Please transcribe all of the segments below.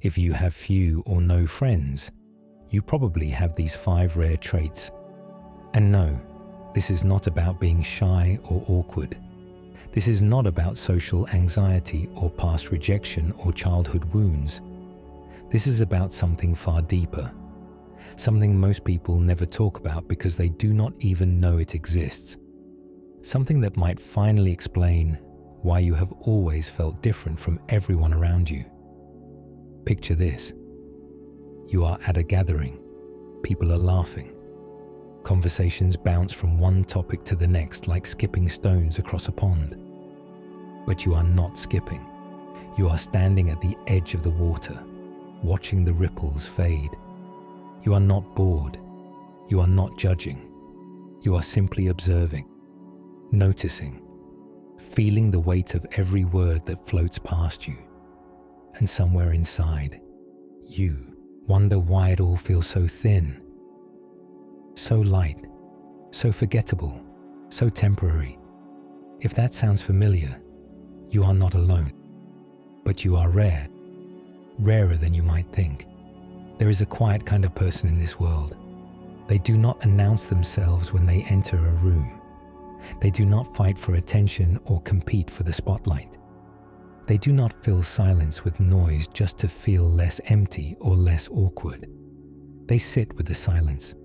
If you have few or no friends, you probably have these 5 rare traits. And no, this is not about being shy or awkward. This is not about social anxiety or past rejection or childhood wounds. This is about something far deeper, something most people never talk about because they do not even know it exists. Something that might finally explain why you have always felt different from everyone around you. Picture this. You are at a gathering. People are laughing. Conversations bounce from one topic to the next like skipping stones across a pond. But you are not skipping. You are standing at the edge of the water, watching the ripples fade. You are not bored. You are not judging. You are simply observing, noticing, feeling the weight of every word that floats past you. And somewhere inside, you wonder why it all feels so thin, so light, so forgettable, so temporary. If that sounds familiar, you are not alone. But you are rare, rarer than you might think. There is a quiet kind of person in this world. They do not announce themselves when they enter a room. They do not fight for attention or compete for the spotlight. They do not fill silence with noise just to feel less empty or less awkward. They sit with the silence.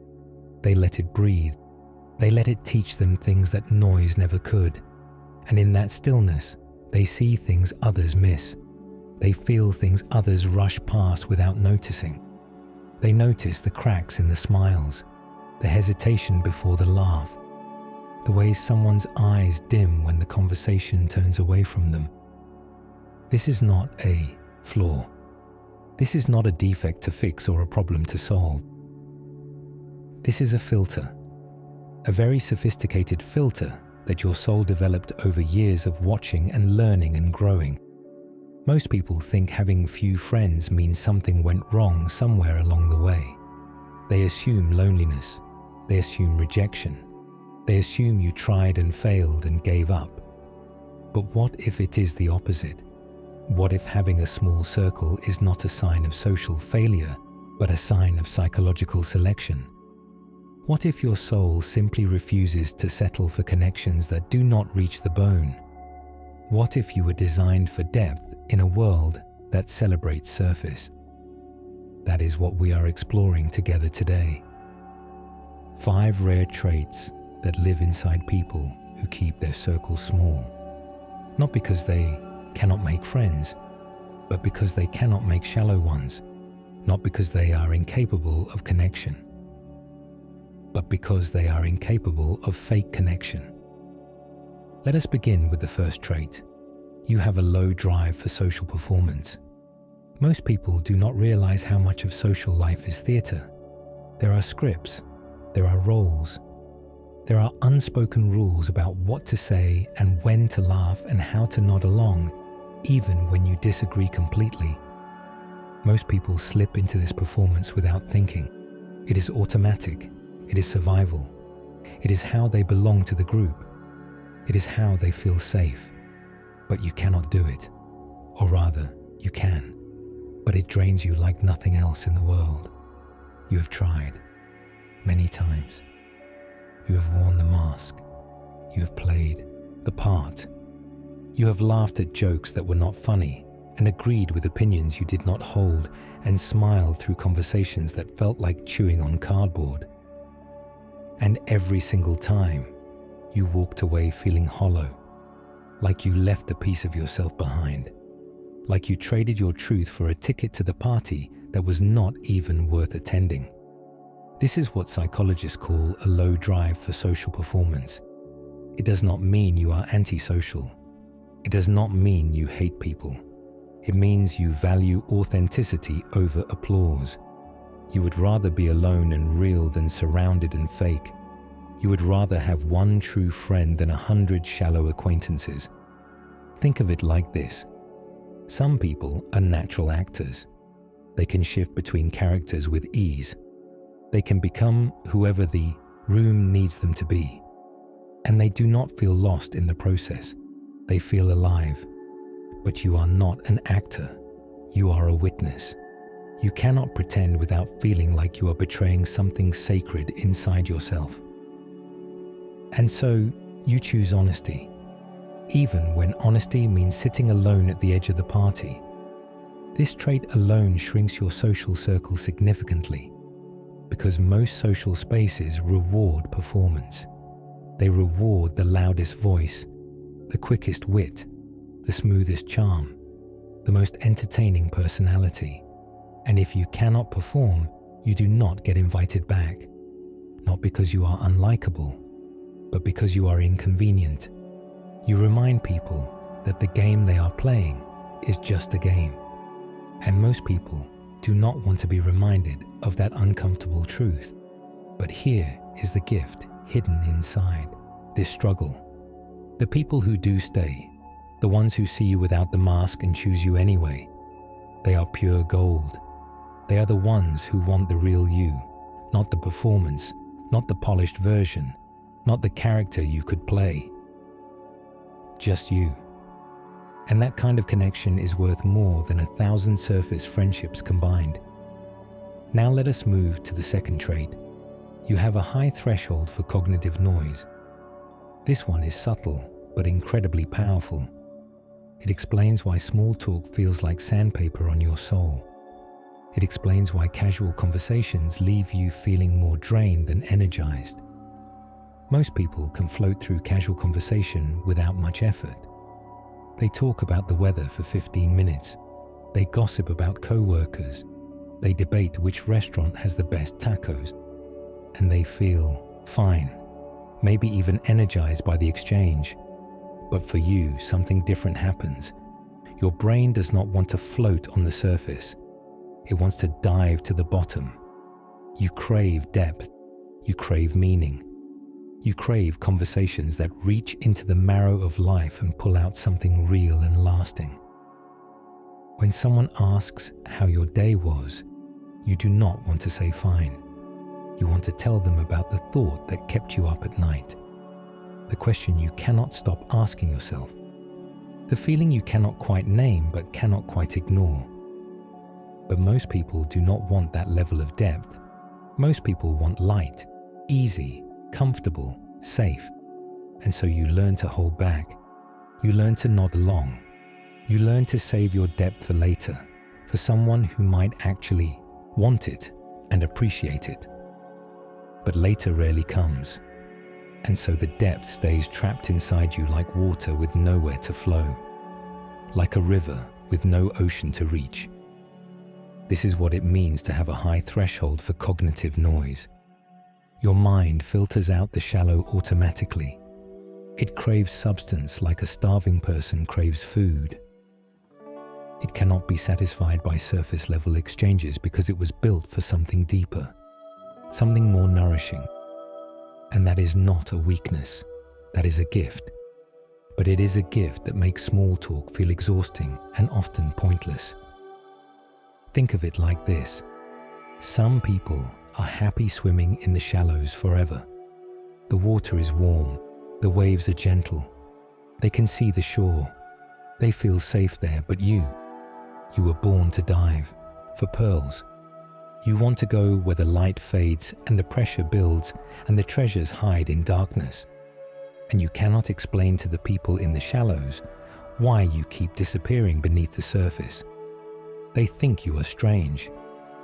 They let it breathe. They let it teach them things that noise never could. And in that stillness, they see things others miss. They feel things others rush past without noticing. They notice the cracks in the smiles, the hesitation before the laugh, the way someone's eyes dim when the conversation turns away from them. This is not a flaw. This is not a defect to fix or a problem to solve. This is a filter, a very sophisticated filter that your soul developed over years of watching and learning and growing. Most people think having few friends means something went wrong somewhere along the way. They assume loneliness. They assume rejection. They assume you tried and failed and gave up. But what if it is the opposite? What if having a small circle is not a sign of social failure, but a sign of psychological selection? What if your soul simply refuses to settle for connections that do not reach the bone? What if you were designed for depth in a world that celebrates surface? That is what we are exploring together today. 5 rare traits that live inside people who keep their circles small. Not because they cannot make friends, but because they cannot make shallow ones. Not because they are incapable of connection, but because they are incapable of fake connection. Let us begin with the first trait. You have a low drive for social performance. Most people do not realize how much of social life is theater. There are scripts, there are roles, there are unspoken rules about what to say and when to laugh and how to nod along, even when you disagree completely. Most people slip into this performance without thinking. It is automatic. It is survival. It is how they belong to the group. It is how they feel safe. But you cannot do it. Or rather, you can. But it drains you like nothing else in the world. You have tried. Many times. You have worn the mask. You have played the part. You have laughed at jokes that were not funny and agreed with opinions you did not hold and smiled through conversations that felt like chewing on cardboard. And every single time, you walked away feeling hollow, like you left a piece of yourself behind, like you traded your truth for a ticket to the party that was not even worth attending. This is what psychologists call a low drive for social performance. It does not mean you are antisocial. It does not mean you hate people. It means you value authenticity over applause. You would rather be alone and real than surrounded and fake. You would rather have one true friend than 100 shallow acquaintances. Think of it like this. Some people are natural actors. They can shift between characters with ease. They can become whoever the room needs them to be. And they do not feel lost in the process. They feel alive. But you are not an actor. You are a witness. You cannot pretend without feeling like you are betraying something sacred inside yourself. And so, you choose honesty, even when honesty means sitting alone at the edge of the party. This trait alone shrinks your social circle significantly, because most social spaces reward performance. They reward the loudest voice, the quickest wit, the smoothest charm, the most entertaining personality. And if you cannot perform, you do not get invited back. Not because you are unlikable, but because you are inconvenient. You remind people that the game they are playing is just a game. And most people do not want to be reminded of that uncomfortable truth. But here is the gift hidden inside this struggle. The people who do stay, the ones who see you without the mask and choose you anyway, they are pure gold. They are the ones who want the real you, not the performance, not the polished version, not the character you could play. Just you. And that kind of connection is worth more than 1,000 surface friendships combined. Now let us move to the second trait. You have a high threshold for cognitive noise. This one is subtle, but incredibly powerful. It explains why small talk feels like sandpaper on your soul. It explains why casual conversations leave you feeling more drained than energized. Most people can float through casual conversation without much effort. They talk about the weather for 15 minutes. They gossip about co-workers. They debate which restaurant has the best tacos. And they feel fine, maybe even energized by the exchange. But for you, something different happens. Your brain does not want to float on the surface. It wants to dive to the bottom. You crave depth. You crave meaning. You crave conversations that reach into the marrow of life and pull out something real and lasting. When someone asks how your day was, you do not want to say fine. You want to tell them about the thought that kept you up at night. The question you cannot stop asking yourself. The feeling you cannot quite name but cannot quite ignore. But most people do not want that level of depth. Most people want light, easy, comfortable, safe. And so you learn to hold back. You learn to nod along. You learn to save your depth for later, for someone who might actually want it and appreciate it. But later rarely comes. And so the depth stays trapped inside you like water with nowhere to flow, like a river with no ocean to reach. This is what it means to have a high threshold for cognitive noise. Your mind filters out the shallow automatically. It craves substance like a starving person craves food. It cannot be satisfied by surface-level exchanges because it was built for something deeper, something more nourishing. And that is not a weakness, that is a gift. But it is a gift that makes small talk feel exhausting and often pointless. Think of it like this. Some people are happy swimming in the shallows forever. The water is warm, the waves are gentle. They can see the shore. They feel safe there, but you were born to dive, for pearls. You want to go where the light fades and the pressure builds and the treasures hide in darkness. And you cannot explain to the people in the shallows why you keep disappearing beneath the surface. They think you are strange.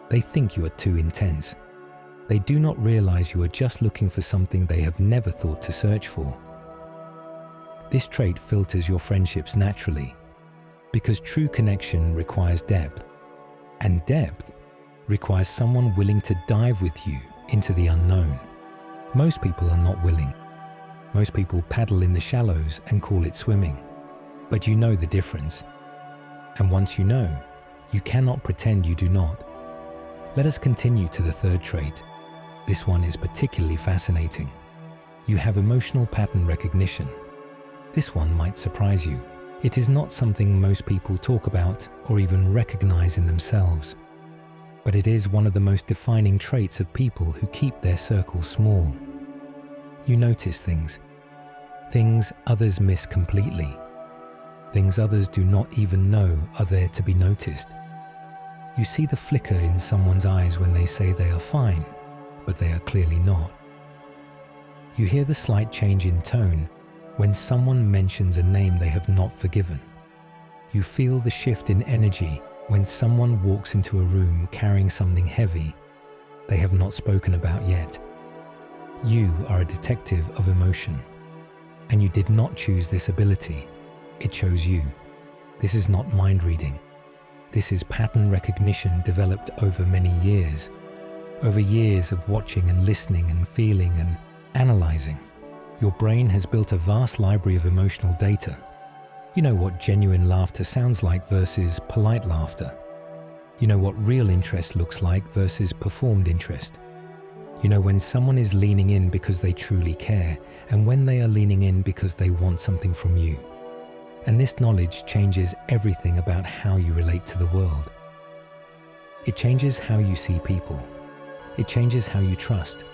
They think you are too intense. They do not realize you are just looking for something they have never thought to search for. This trait filters your friendships naturally, because true connection requires depth, and depth requires someone willing to dive with you into the unknown. Most people are not willing. Most people paddle in the shallows and call it swimming. But you know the difference. And once you know, you cannot pretend you do not. Let us continue to the third trait. This one is particularly fascinating. You have emotional pattern recognition. This one might surprise you. It is not something most people talk about or even recognize in themselves. But it is one of the most defining traits of people who keep their circle small. You notice things others miss completely, things others do not even know are there to be noticed. You see the flicker in someone's eyes when they say they are fine, but they are clearly not. You hear the slight change in tone when someone mentions a name they have not forgiven. You feel the shift in energy when someone walks into a room carrying something heavy they have not spoken about yet. You are a detective of emotion, and you did not choose this ability. It chose you. This is not mind reading. This is pattern recognition developed over many years of watching and listening and feeling and analyzing. Your brain has built a vast library of emotional data. You know what genuine laughter sounds like versus polite laughter. You know what real interest looks like versus performed interest. You know when someone is leaning in because they truly care and when they are leaning in because they want something from you. And this knowledge changes everything about how you relate to the world. It changes how you see people. It changes how you trust.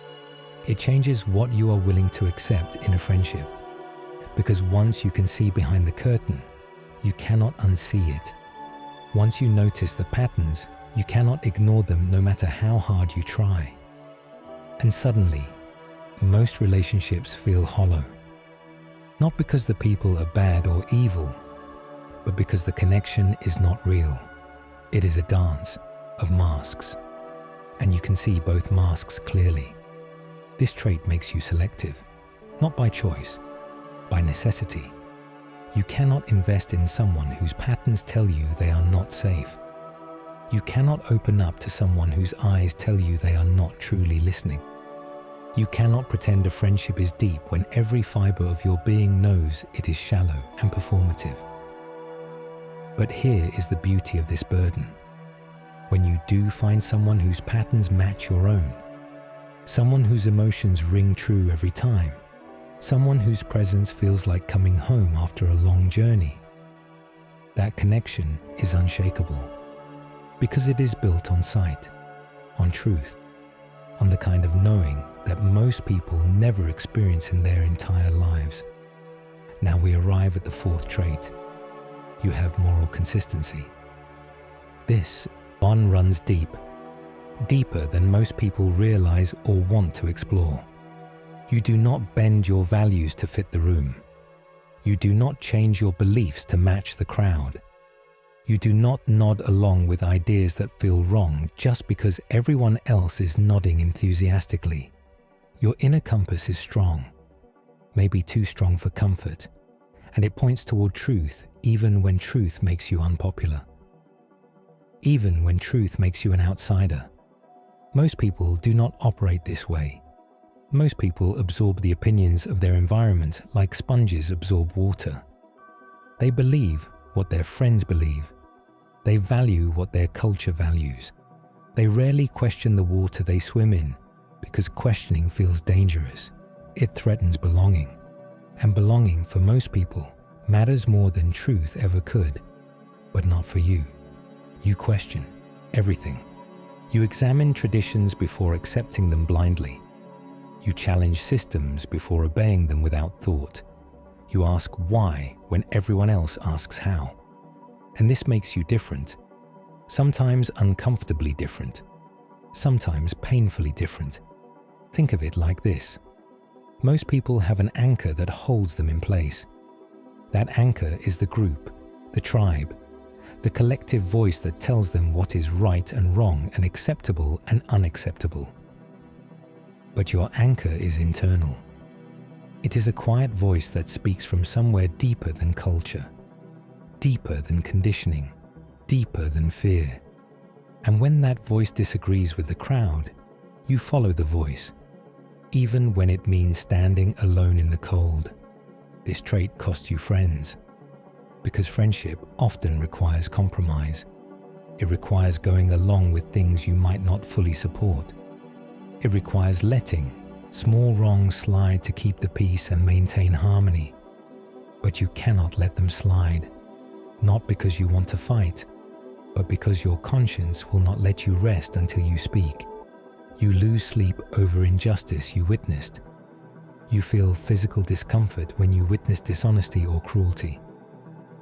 It changes what you are willing to accept in a friendship. Because once you can see behind the curtain, you cannot unsee it. Once you notice the patterns, you cannot ignore them no matter how hard you try. And suddenly, most relationships feel hollow. Not because the people are bad or evil, but because the connection is not real. It is a dance of masks, and you can see both masks clearly. This trait makes you selective, not by choice, by necessity. You cannot invest in someone whose patterns tell you they are not safe. You cannot open up to someone whose eyes tell you they are not truly listening. You cannot pretend a friendship is deep when every fiber of your being knows it is shallow and performative. But here is the beauty of this burden. When you do find someone whose patterns match your own, someone whose emotions ring true every time, someone whose presence feels like coming home after a long journey, that connection is unshakable because it is built on sight, on truth, on the kind of knowing that most people never experience in their entire lives. Now we arrive at the fourth trait. You have moral consistency. This bond runs deep, deeper than most people realize or want to explore. You do not bend your values to fit the room. You do not change your beliefs to match the crowd. You do not nod along with ideas that feel wrong just because everyone else is nodding enthusiastically. Your inner compass is strong, maybe too strong for comfort, and it points toward truth even when truth makes you unpopular. Even when truth makes you an outsider. Most people do not operate this way. Most people absorb the opinions of their environment like sponges absorb water. They believe what their friends believe. They value what their culture values. They rarely question the water they swim in because questioning feels dangerous. It threatens belonging. And belonging for most people matters more than truth ever could, but not for you. You question everything. You examine traditions before accepting them blindly. You challenge systems before obeying them without thought. You ask why when everyone else asks how. And this makes you different. Sometimes uncomfortably different. Sometimes painfully different. Think of it like this. Most people have an anchor that holds them in place. That anchor is the group, the tribe, the collective voice that tells them what is right and wrong and acceptable and unacceptable. But your anchor is internal. It is a quiet voice that speaks from somewhere deeper than culture, deeper than conditioning, deeper than fear. And when that voice disagrees with the crowd, you follow the voice, even when it means standing alone in the cold. This trait costs you friends, because friendship often requires compromise. It requires going along with things you might not fully support. It requires letting small wrongs slide to keep the peace and maintain harmony. But you cannot let them slide, not because you want to fight, but because your conscience will not let you rest until you speak. You lose sleep over injustice you witnessed. You feel physical discomfort when you witness dishonesty or cruelty.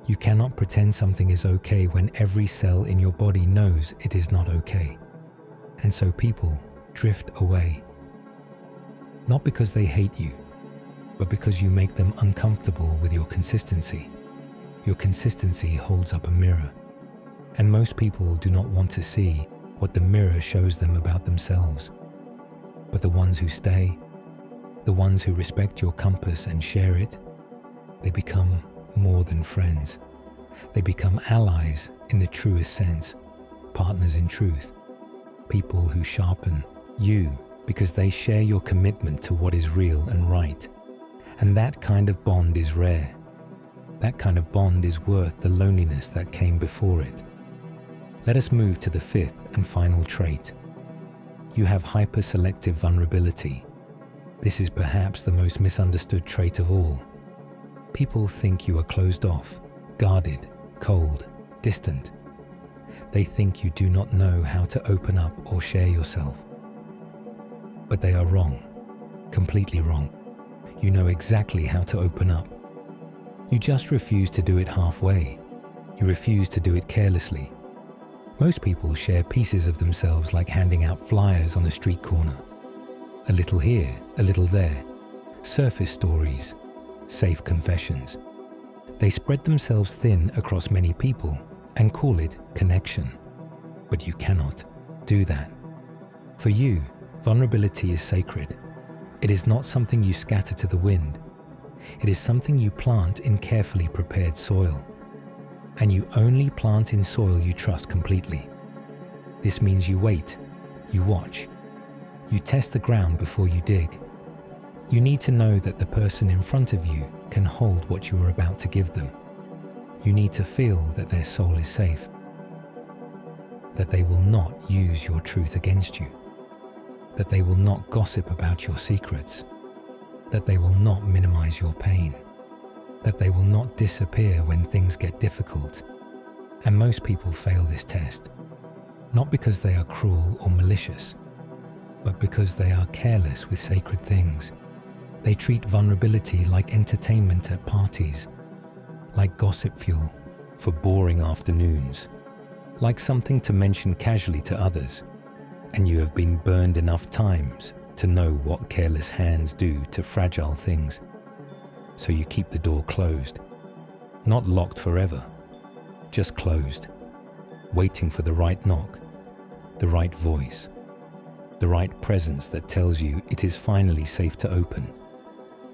You cannot pretend something is okay when every cell in your body knows it is not okay. And so people drift away. Not because they hate you, but because you make them uncomfortable with your consistency. Your consistency holds up a mirror, and most people do not want to see what the mirror shows them about themselves. But the ones who stay, the ones who respect your compass and share it, they become more than friends. They become allies in the truest sense, partners in truth, people who sharpen you because they share your commitment to what is real and right. And that kind of bond is rare. That kind of bond is worth the loneliness that came before it. Let us move to the fifth and final trait. You have hyper-selective vulnerability. This is perhaps the most misunderstood trait of all. People think you are closed off, guarded, cold, distant. They think you do not know how to open up or share yourself. But they are wrong, completely wrong. You know exactly how to open up. You just refuse to do it halfway. You refuse to do it carelessly. Most people share pieces of themselves like handing out flyers on a street corner. A little here, a little there. Surface stories, safe confessions. They spread themselves thin across many people and call it connection. But you cannot do that. For you, vulnerability is sacred. It is not something you scatter to the wind. It is something you plant in carefully prepared soil. And you only plant in soil you trust completely. This means you wait, you watch, you test the ground before you dig. You need to know that the person in front of you can hold what you are about to give them. You need to feel that their soul is safe, that they will not use your truth against you, that they will not gossip about your secrets, that they will not minimize your pain, that they will not disappear when things get difficult. And most people fail this test, not because they are cruel or malicious, but because they are careless with sacred things. They treat vulnerability like entertainment at parties, like gossip fuel for boring afternoons, like something to mention casually to others. And you have been burned enough times to know what careless hands do to fragile things. So you keep the door closed, not locked forever, just closed, waiting for the right knock, the right voice, the right presence that tells you it is finally safe to open.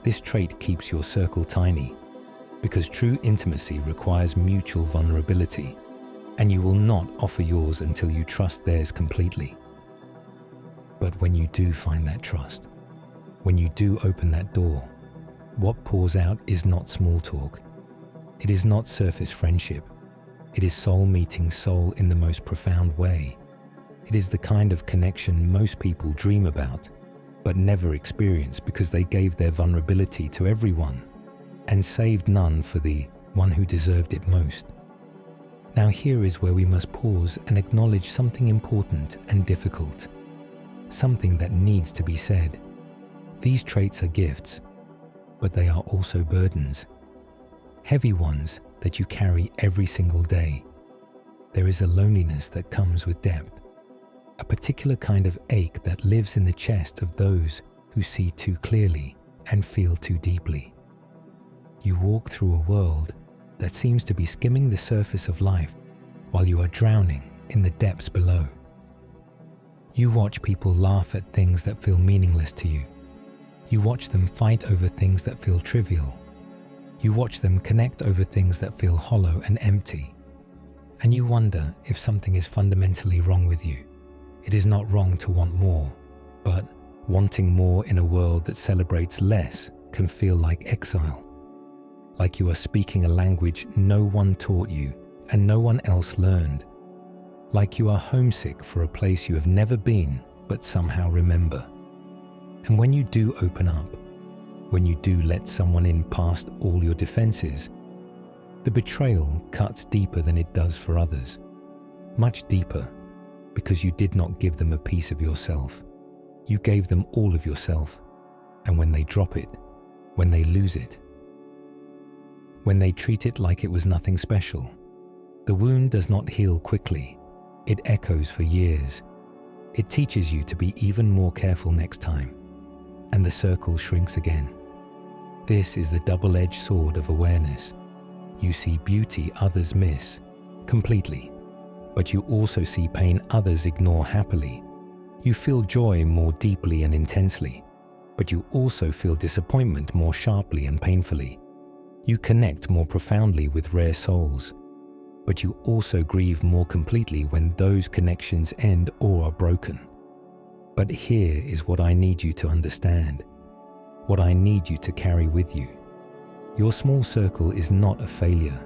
This trait keeps your circle tiny, because true intimacy requires mutual vulnerability, and you will not offer yours until you trust theirs completely. But when you do find that trust, when you do open that door, what pours out is not small talk. It is not surface friendship. It is soul meeting soul in the most profound way. It is the kind of connection most people dream about, but never experience because they gave their vulnerability to everyone and saved none for the one who deserved it most. Now here is where we must pause and acknowledge something important and difficult, something that needs to be said. These traits are gifts, but they are also burdens, heavy ones that you carry every single day. There is a loneliness that comes with depth, a particular kind of ache that lives in the chest of those who see too clearly and feel too deeply. You walk through a world that seems to be skimming the surface of life while you are drowning in the depths below. You watch people laugh at things that feel meaningless to you. You watch them fight over things that feel trivial. You watch them connect over things that feel hollow and empty. And you wonder if something is fundamentally wrong with you. It is not wrong to want more, but wanting more in a world that celebrates less can feel like exile. Like you are speaking a language no one taught you and no one else learned. Like you are homesick for a place you have never been but somehow remember. And when you do open up, when you do let someone in past all your defenses, the betrayal cuts deeper than it does for others. Much deeper, because you did not give them a piece of yourself. You gave them all of yourself. And when they drop it, when they lose it, when they treat it like it was nothing special. The wound does not heal quickly. It echoes for years. It teaches you to be even more careful next time, and the circle shrinks again. This is the double-edged sword of awareness. You see beauty others miss completely, but you also see pain others ignore happily. You feel joy more deeply and intensely, but you also feel disappointment more sharply and painfully. You connect more profoundly with rare souls, but you also grieve more completely when those connections end or are broken. But here is what I need you to understand, what I need you to carry with you. Your small circle is not a failure.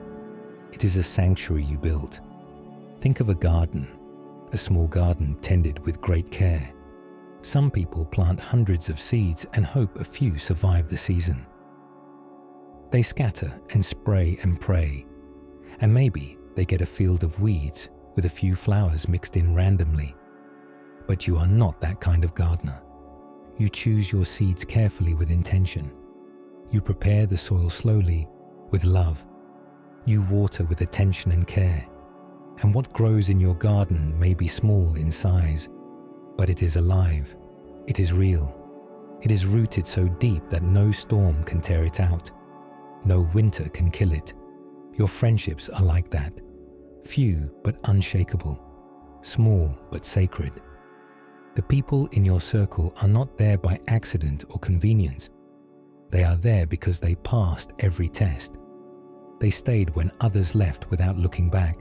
It is a sanctuary you built. Think of a garden, a small garden tended with great care. Some people plant hundreds of seeds and hope a few survive the season. They scatter and spray and pray, and maybe they get a field of weeds with a few flowers mixed in randomly. But you are not that kind of gardener. You choose your seeds carefully with intention. You prepare the soil slowly with love. You water with attention and care. And what grows in your garden may be small in size, but it is alive. It is real. It is rooted so deep that no storm can tear it out. No winter can kill it. Your friendships are like that. Few but unshakable. Small but sacred. The people in your circle are not there by accident or convenience. They are there because they passed every test. They stayed when others left without looking back.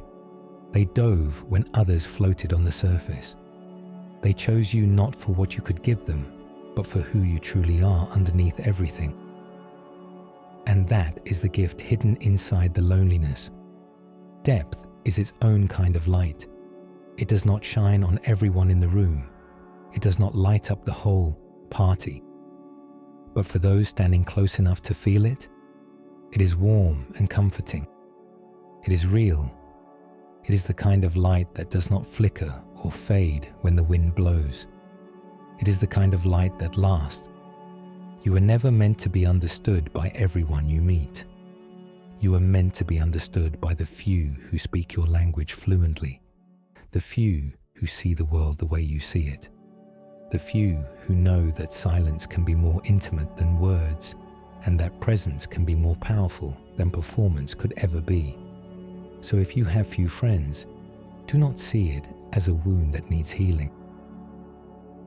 They dove when others floated on the surface. They chose you not for what you could give them, but for who you truly are underneath everything. And that is the gift hidden inside the loneliness. Depth is its own kind of light. It does not shine on everyone in the room. It does not light up the whole party. But for those standing close enough to feel it, it is warm and comforting. It is real. It is the kind of light that does not flicker or fade when the wind blows. It is the kind of light that lasts. You are never meant to be understood by everyone you meet. You are meant to be understood by the few who speak your language fluently, the few who see the world the way you see it, the few who know that silence can be more intimate than words, and that presence can be more powerful than performance could ever be. So if you have few friends, do not see it as a wound that needs healing.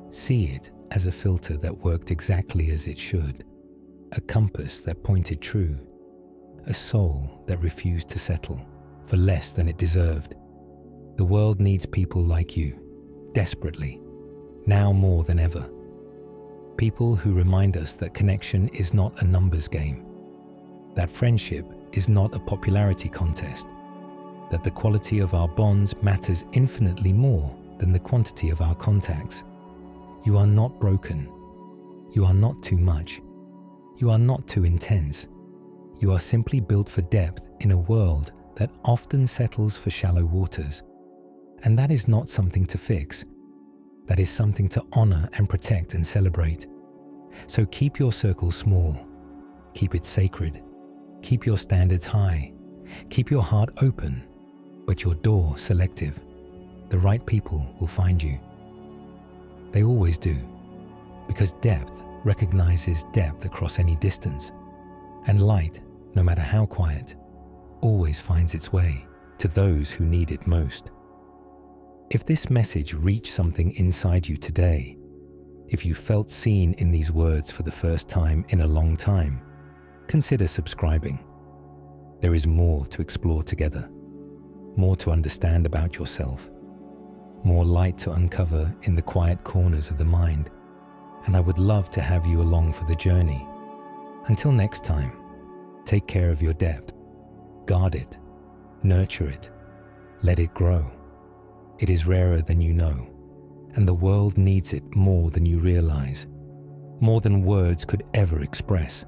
See it as a filter that worked exactly as it should, a compass that pointed true, a soul that refused to settle for less than it deserved. The world needs people like you, desperately, now more than ever. People who remind us that connection is not a numbers game, that friendship is not a popularity contest, that the quality of our bonds matters infinitely more than the quantity of our contacts. You are not broken. You are not too much. You are not too intense. You are simply built for depth in a world that often settles for shallow waters. And that is not something to fix. That is something to honor and protect and celebrate. So keep your circle small. Keep it sacred. Keep your standards high. Keep your heart open, but your door selective. The right people will find you. They always do, because depth recognizes depth across any distance, and light, no matter how quiet, always finds its way to those who need it most. If this message reached something inside you today, if you felt seen in these words for the first time in a long time, consider subscribing. There is more to explore together, more to understand about yourself, more light to uncover in the quiet corners of the mind, and I would love to have you along for the journey. Until next time, take care of your depth, guard it, nurture it, let it grow. It is rarer than you know, and the world needs it more than you realize, more than words could ever express.